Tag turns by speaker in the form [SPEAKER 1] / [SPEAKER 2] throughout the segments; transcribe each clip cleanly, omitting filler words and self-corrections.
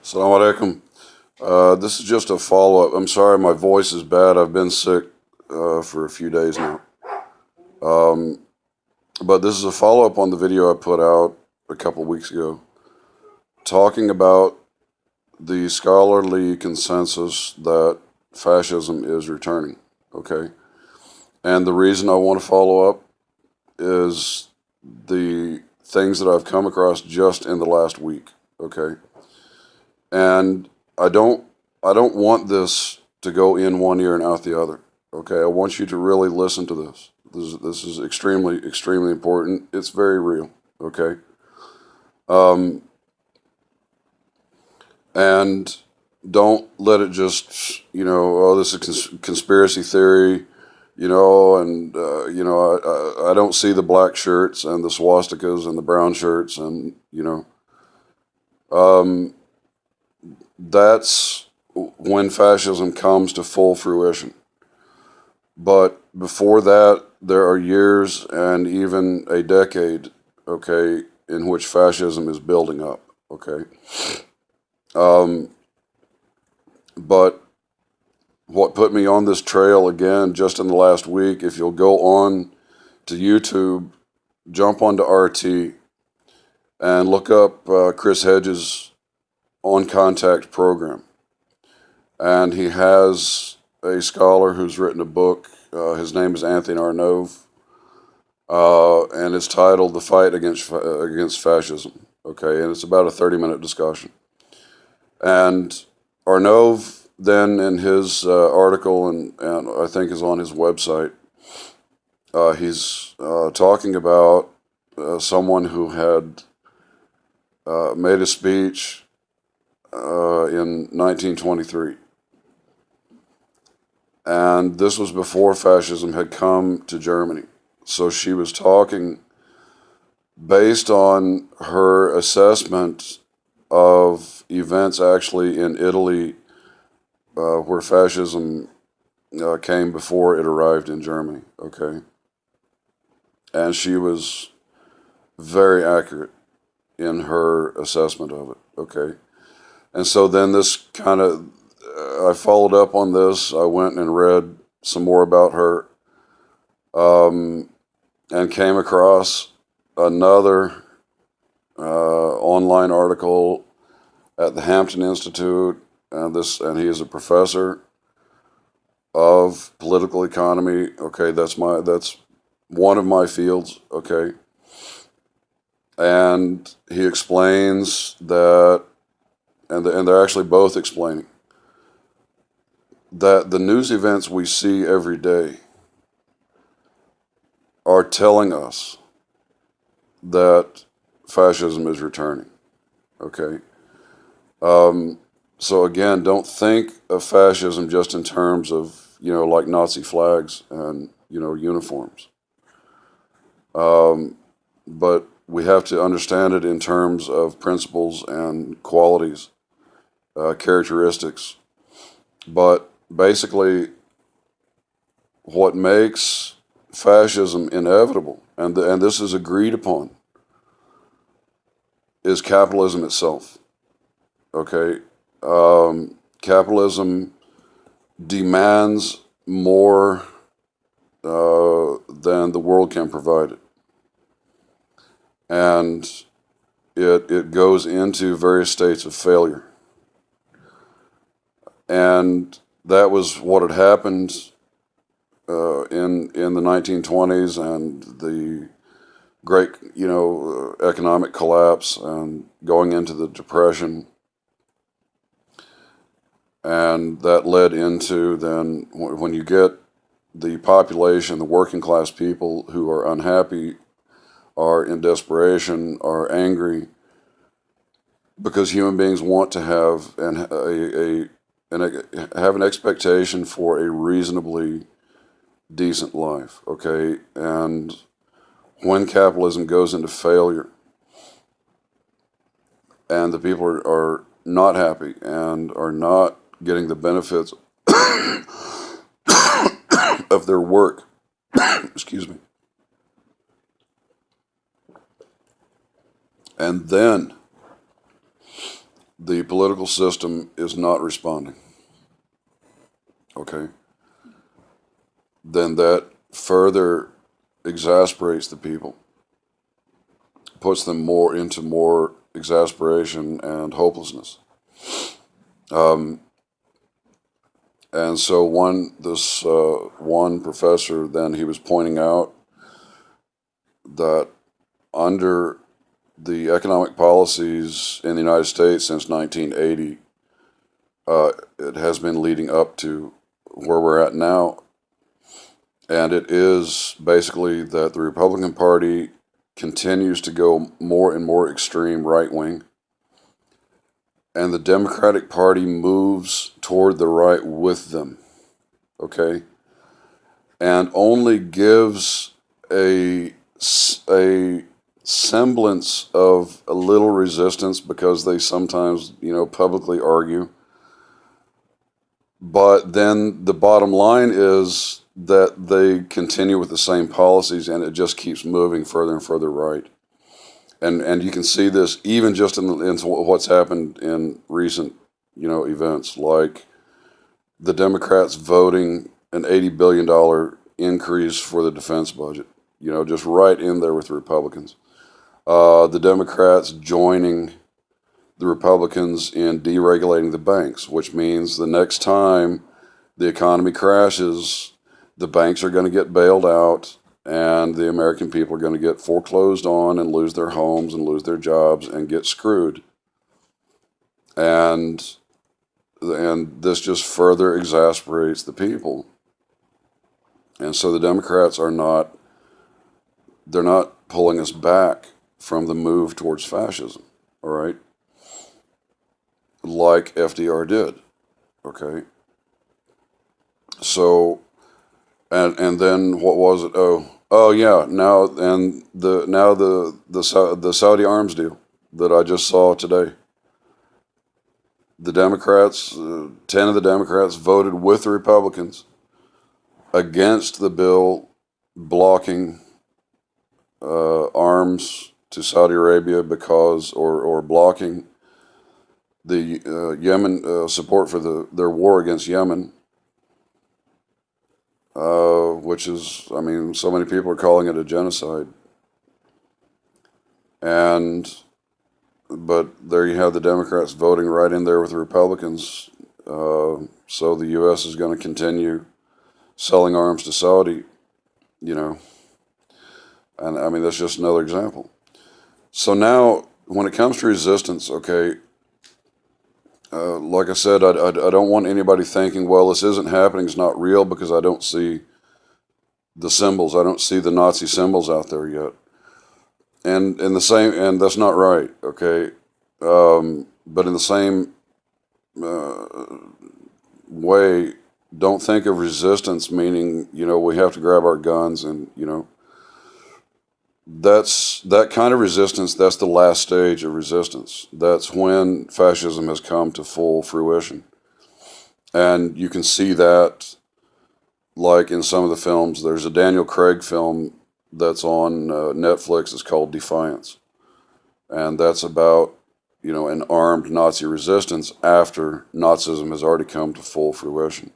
[SPEAKER 1] Assalamu alaikum. This is just a follow-up. I'm sorry, my voice is bad. I've been sick for a few days now. But this is a follow-up on the video I put out a couple weeks ago, talking about the scholarly consensus that fascism is returning. Okay? And the reason I want to follow up is the things that I've come across just in the last week. Okay? And I don't want this to go in one ear and out the other. Okay, I want you to really listen to this. This is extremely important. It's very real. Okay, um, and don't let it just oh, this is conspiracy theory. I don't see the black shirts and the swastikas and the brown shirts and um, that's when fascism comes to full fruition. But before that, there are years and even a decade, okay, in which fascism is building up, okay? Um, but what put me on this trail again just in the last week, if you'll go on to YouTube, jump onto RT and look up Chris Hedges' On Contact program. And he has a scholar who's written a book. His name is Anthony Arnove, and it's titled "The Fight Against Fascism." Okay, and it's about a 30-minute discussion. And Arnove then, in his article, and I think is on his website, he's talking about someone who had made a speech in 1923. And this was before fascism had come to Germany. So she was talking based on her assessment of events actually in Italy where fascism came before it arrived in Germany, okay? And she was very accurate in her assessment of it, okay? And so then this kind of, I followed up on this. I went and read some more about her and came across another online article at the Hampton Institute, and he is a professor of political economy. Okay, that's one of my fields. Okay, and he explains that, and they're actually both explaining that the news events we see every day are telling us that fascism is returning. Okay. So again, don't think of fascism just in terms of, like Nazi flags and, uniforms. But we have to understand it in terms of principles and qualities, characteristics. But basically, what makes fascism inevitable, and this is agreed upon, is capitalism itself. Okay, capitalism demands more than the world can provide it, and it goes into various states of failure, and that was what had happened in the 1920s and the great economic collapse and going into the Depression. And that led into then, when you get the population, the working class people who are unhappy, are in desperation, are angry, because human beings want to have have an expectation for a reasonably decent life, okay? And when capitalism goes into failure and the people are not happy and are not getting the benefits of their work, excuse me, and then the political system is not responding, okay, then that further exasperates the people, puts them more into more exasperation and hopelessness. And so one professor, then he was pointing out that under the economic policies in the United States since 1980, it has been leading up to where we're at now. And it is basically that the Republican Party continues to go more and more extreme right wing, and the Democratic Party moves toward the right with them, okay? And only gives a semblance of a little resistance because they sometimes, publicly argue. But then the bottom line is that they continue with the same policies, and it just keeps moving further and further right. And you can see this even just in what's happened in recent, events, like the Democrats voting an $80 billion increase for the defense budget, just right in there with the Republicans. The Democrats joining the Republicans in deregulating the banks, which means the next time the economy crashes, the banks are going to get bailed out, and the American people are going to get foreclosed on and lose their homes and lose their jobs and get screwed. And this just further exasperates the people. And so the Democrats they're not pulling us back from the move towards fascism, all right? Like FDR did, okay? So, and then what was it? Oh yeah. Now the Saudi arms deal that I just saw today. The Democrats, 10 of the Democrats voted with the Republicans against the bill blocking arms to Saudi Arabia because, or blocking the Yemen support for their war against Yemen. Which is, so many people are calling it a genocide. But there you have the Democrats voting right in there with the Republicans. So the U.S. is going to continue selling arms to Saudi, and that's just another example. So now, when it comes to resistance, okay, like I said, I don't want anybody thinking, well, this isn't happening, it's not real, because I don't see the symbols. I don't see the Nazi symbols out there yet. And that's not right, okay? But in the same way, don't think of resistance meaning, we have to grab our guns and, that's that kind of resistance. That's the last stage of resistance. That's when fascism has come to full fruition. And you can see that, like in some of the films. There's a Daniel Craig film that's on Netflix. It's called Defiance. And that's about, an armed Nazi resistance after Nazism has already come to full fruition.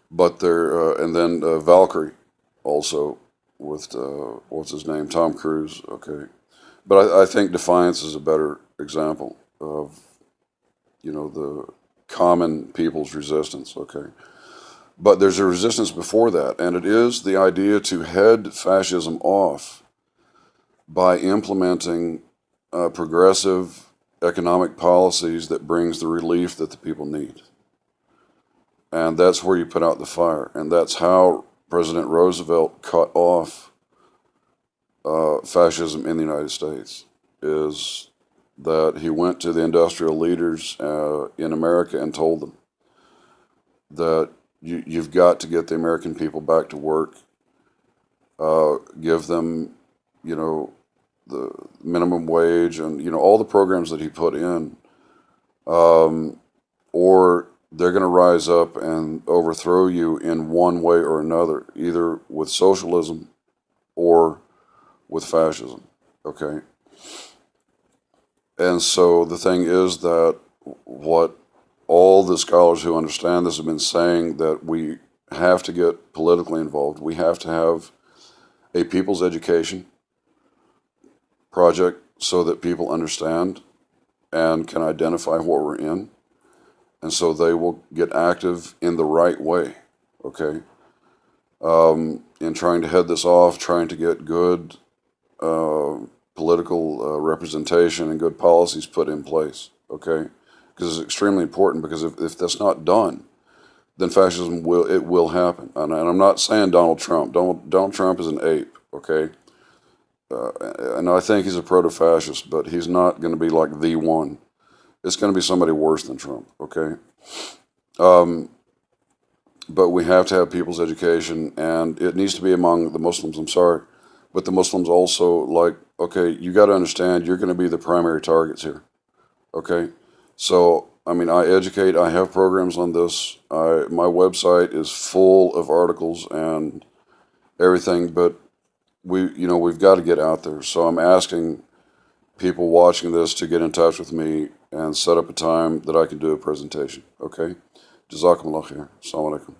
[SPEAKER 1] But and then Valkyrie, also with what's his name, Tom Cruise. Okay, but I think Defiance is a better example of, the common people's resistance. Okay, but there's a resistance before that, and it is the idea to head fascism off by implementing progressive economic policies that brings the relief that the people need. And that's where you put out the fire. And that's how President Roosevelt cut off fascism in the United States, is that he went to the industrial leaders in America and told them that you've got to get the American people back to work, give them, the minimum wage and, all the programs that he put in, or they're going to rise up and overthrow you in one way or another, either with socialism or with fascism, okay? And so the thing is that what all the scholars who understand this have been saying, that we have to get politically involved. We have to have a people's education project so that people understand and can identify what we're in. And so they will get active in the right way, okay? In trying to head this off, trying to get good political representation and good policies put in place, okay? Because it's extremely important, because if that's not done, then fascism will happen. And I'm not saying Donald Trump. Donald Trump is an ape, okay? And I think he's a proto-fascist, but he's not going to be like the one. It's going to be somebody worse than Trump, okay? But we have to have people's education, and it needs to be among the Muslims, I'm sorry. But the Muslims also, like, okay, you got to understand you're going to be the primary targets here, okay? So, I mean, I educate, I have programs on this. My website is full of articles and everything, but we've got to get out there. So I'm asking people watching this to get in touch with me and set up a time that I can do a presentation, okay? Jazakumullah khair. Assalamu alaikum.